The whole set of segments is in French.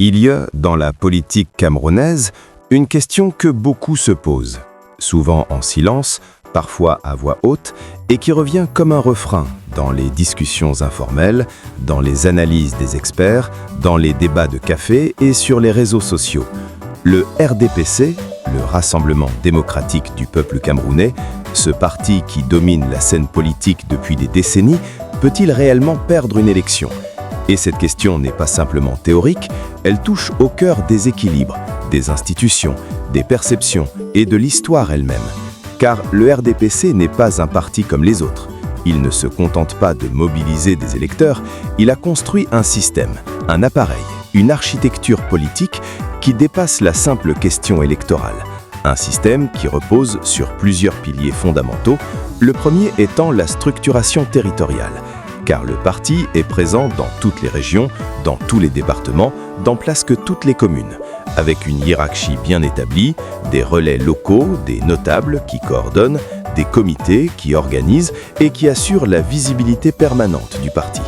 Il y a, dans la politique camerounaise, une question que beaucoup se posent, souvent en silence, parfois à voix haute, et qui revient comme un refrain dans les discussions informelles, dans les analyses des experts, dans les débats de café et sur les réseaux sociaux. Le RDPC, le Rassemblement démocratique du peuple camerounais, ce parti qui domine la scène politique depuis des décennies, peut-il réellement perdre une élection ? Et cette question n'est pas simplement théorique, elle touche au cœur des équilibres, des institutions, des perceptions et de l'histoire elle-même. Car le RDPC n'est pas un parti comme les autres. Il ne se contente pas de mobiliser des électeurs, il a construit un système, un appareil, une architecture politique qui dépasse la simple question électorale. Un système qui repose sur plusieurs piliers fondamentaux, le premier étant la structuration territoriale. Car le parti est présent dans toutes les régions, dans tous les départements, dans presque toutes les communes, avec une hiérarchie bien établie, des relais locaux, des notables qui coordonnent, des comités qui organisent et qui assurent la visibilité permanente du parti.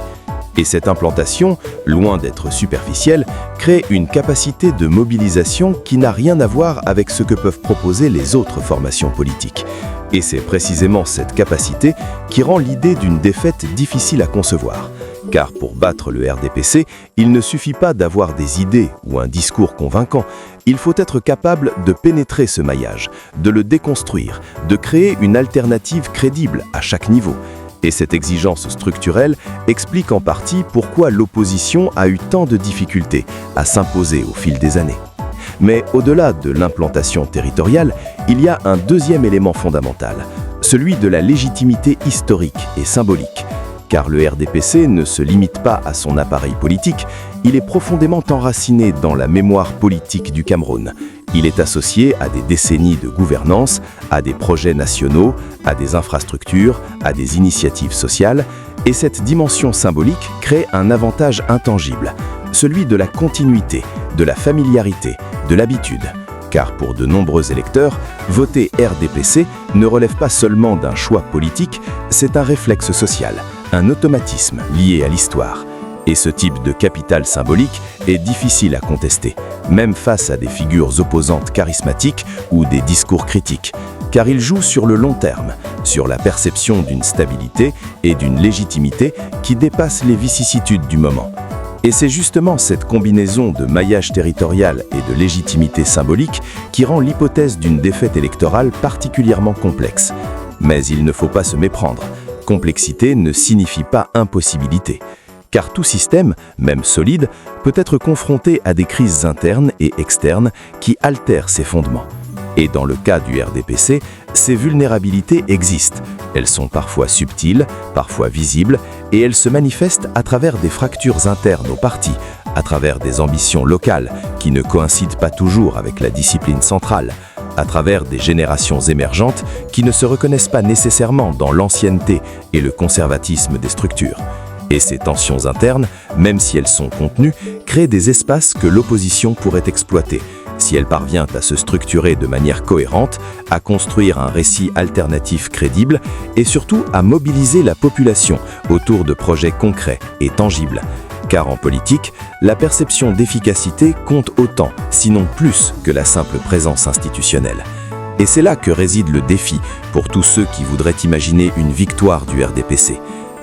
Et cette implantation, loin d'être superficielle, crée une capacité de mobilisation qui n'a rien à voir avec ce que peuvent proposer les autres formations politiques. Et c'est précisément cette capacité qui rend l'idée d'une défaite difficile à concevoir. Car pour battre le RDPC, il ne suffit pas d'avoir des idées ou un discours convaincant, il faut être capable de pénétrer ce maillage, de le déconstruire, de créer une alternative crédible à chaque niveau. Et cette exigence structurelle explique en partie pourquoi l'opposition a eu tant de difficultés à s'imposer au fil des années. Mais au-delà de l'implantation territoriale, il y a un deuxième élément fondamental, celui de la légitimité historique et symbolique. Car le RDPC ne se limite pas à son appareil politique, il est profondément enraciné dans la mémoire politique du Cameroun. Il est associé à des décennies de gouvernance, à des projets nationaux, à des infrastructures, à des initiatives sociales, et cette dimension symbolique crée un avantage intangible, celui de la continuité, de la familiarité, de l'habitude. Car pour de nombreux électeurs, voter RDPC ne relève pas seulement d'un choix politique, c'est un réflexe social, un automatisme lié à l'histoire. Et ce type de capital symbolique est difficile à contester, même face à des figures opposantes charismatiques ou des discours critiques, car il joue sur le long terme, sur la perception d'une stabilité et d'une légitimité qui dépassent les vicissitudes du moment. Et c'est justement cette combinaison de maillage territorial et de légitimité symbolique qui rend l'hypothèse d'une défaite électorale particulièrement complexe. Mais il ne faut pas se méprendre. Complexité ne signifie pas impossibilité. Car tout système, même solide, peut être confronté à des crises internes et externes qui altèrent ses fondements. Et dans le cas du RDPC, ces vulnérabilités existent. Elles sont parfois subtiles, parfois visibles, et elles se manifestent à travers des fractures internes au parti, à travers des ambitions locales qui ne coïncident pas toujours avec la discipline centrale, à travers des générations émergentes qui ne se reconnaissent pas nécessairement dans l'ancienneté et le conservatisme des structures. Et ces tensions internes, même si elles sont contenues, créent des espaces que l'opposition pourrait exploiter, si elle parvient à se structurer de manière cohérente, à construire un récit alternatif crédible et surtout à mobiliser la population autour de projets concrets et tangibles. Car en politique, la perception d'efficacité compte autant, sinon plus, que la simple présence institutionnelle. Et c'est là que réside le défi pour tous ceux qui voudraient imaginer une victoire du RDPC.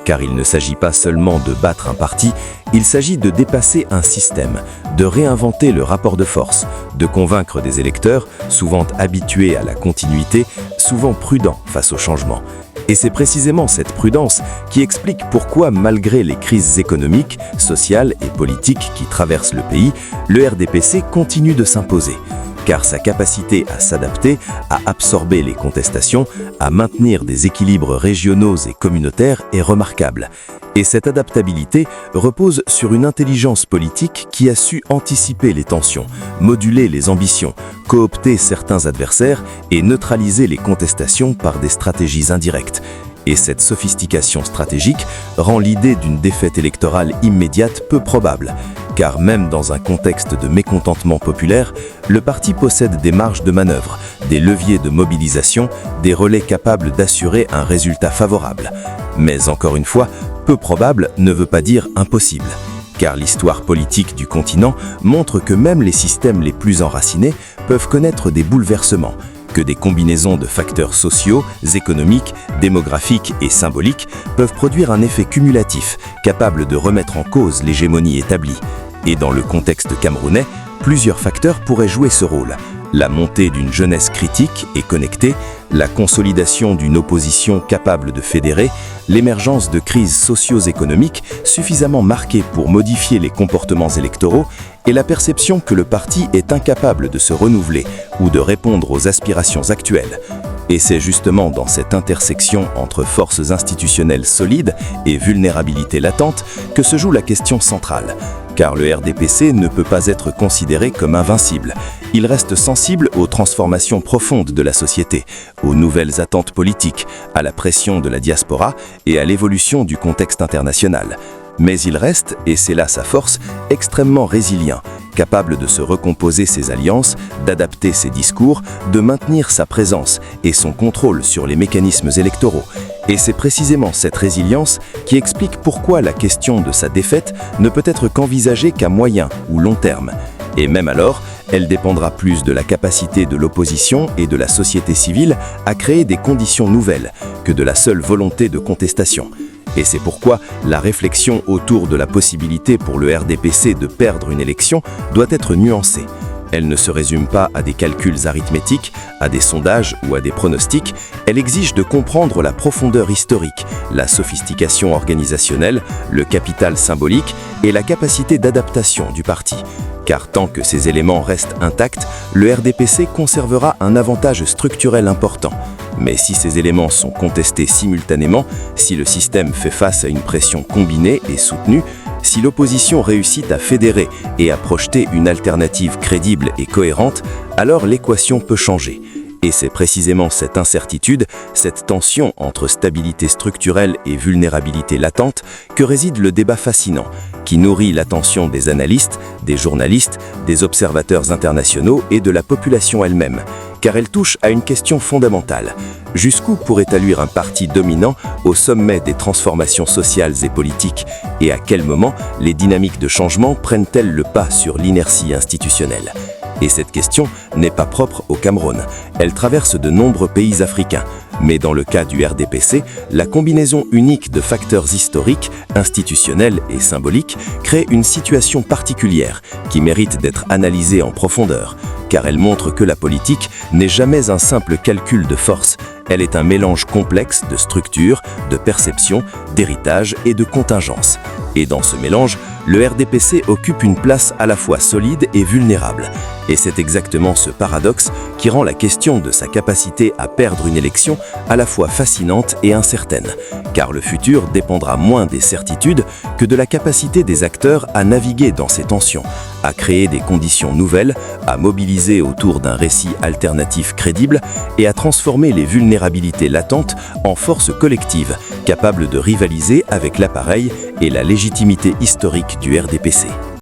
Car il ne s'agit pas seulement de battre un parti, il s'agit de dépasser un système, de réinventer le rapport de force, de convaincre des électeurs, souvent habitués à la continuité, souvent prudents face au changement. Et c'est précisément cette prudence qui explique pourquoi, malgré les crises économiques, sociales et politiques qui traversent le pays, le RDPC continue de s'imposer. Car sa capacité à s'adapter, à absorber les contestations, à maintenir des équilibres régionaux et communautaires est remarquable. Et cette adaptabilité repose sur une intelligence politique qui a su anticiper les tensions, moduler les ambitions, coopter certains adversaires et neutraliser les contestations par des stratégies indirectes. Et cette sophistication stratégique rend l'idée d'une défaite électorale immédiate peu probable. Car même dans un contexte de mécontentement populaire, le parti possède des marges de manœuvre, des leviers de mobilisation, des relais capables d'assurer un résultat favorable. Mais encore une fois, peu probable ne veut pas dire impossible. car l'histoire politique du continent montre que même les systèmes les plus enracinés peuvent connaître des bouleversements, que des combinaisons de facteurs sociaux, économiques, démographiques et symboliques peuvent produire un effet cumulatif capable de remettre en cause l'hégémonie établie. Et dans le contexte camerounais, plusieurs facteurs pourraient jouer ce rôle. La montée d'une jeunesse critique et connectée, la consolidation d'une opposition capable de fédérer, l'émergence de crises socio-économiques suffisamment marquées pour modifier les comportements électoraux et la perception que le parti est incapable de se renouveler ou de répondre aux aspirations actuelles. Et c'est justement dans cette intersection entre forces institutionnelles solides et vulnérabilité latente que se joue la question centrale. Car le RDPC ne peut pas être considéré comme invincible. Il reste sensible aux transformations profondes de la société, aux nouvelles attentes politiques, à la pression de la diaspora et à l'évolution du contexte international. Mais il reste, et c'est là sa force, extrêmement résilient, capable de se recomposer ses alliances, d'adapter ses discours, de maintenir sa présence et son contrôle sur les mécanismes électoraux. Et c'est précisément cette résilience qui explique pourquoi la question de sa défaite ne peut être qu'envisagée qu'à moyen ou long terme. Et même alors, elle dépendra plus de la capacité de l'opposition et de la société civile à créer des conditions nouvelles que de la seule volonté de contestation. Et c'est pourquoi la réflexion autour de la possibilité pour le RDPC de perdre une élection doit être nuancée. Elle ne se résume pas à des calculs arithmétiques, à des sondages ou à des pronostics, elle exige de comprendre la profondeur historique, la sophistication organisationnelle, le capital symbolique et la capacité d'adaptation du parti. Car tant que ces éléments restent intacts, le RDPC conservera un avantage structurel important. Mais si ces éléments sont contestés simultanément, si le système fait face à une pression combinée et soutenue, si l'opposition réussit à fédérer et à projeter une alternative crédible et cohérente, alors l'équation peut changer. Et c'est précisément cette incertitude, cette tension entre stabilité structurelle et vulnérabilité latente que réside le débat fascinant, qui nourrit l'attention des analystes, des journalistes, des observateurs internationaux et de la population elle-même, car elle touche à une question fondamentale. Jusqu'où pourrait alluire un parti dominant au sommet des transformations sociales et politiques, et à quel moment les dynamiques de changement prennent-elles le pas sur l'inertie institutionnelle ? Et cette question n'est pas propre au Cameroun, elle traverse de nombreux pays africains. Mais dans le cas du RDPC, la combinaison unique de facteurs historiques, institutionnels et symboliques crée une situation particulière qui mérite d'être analysée en profondeur, car elle montre que la politique n'est jamais un simple calcul de force. Elle est un mélange complexe de structures, de perceptions, d'héritage et de contingence. Et dans ce mélange, le RDPC occupe une place à la fois solide et vulnérable. Et c'est exactement ce paradoxe qui rend la question de sa capacité à perdre une élection à la fois fascinante et incertaine. Car le futur dépendra moins des certitudes que de la capacité des acteurs à naviguer dans ces tensions, à créer des conditions nouvelles, à mobiliser autour d'un récit alternatif crédible et à transformer les vulnérabilités latentes en forces collectives capables de rivaliser avec l'appareil et la légitimité historique du RDPC.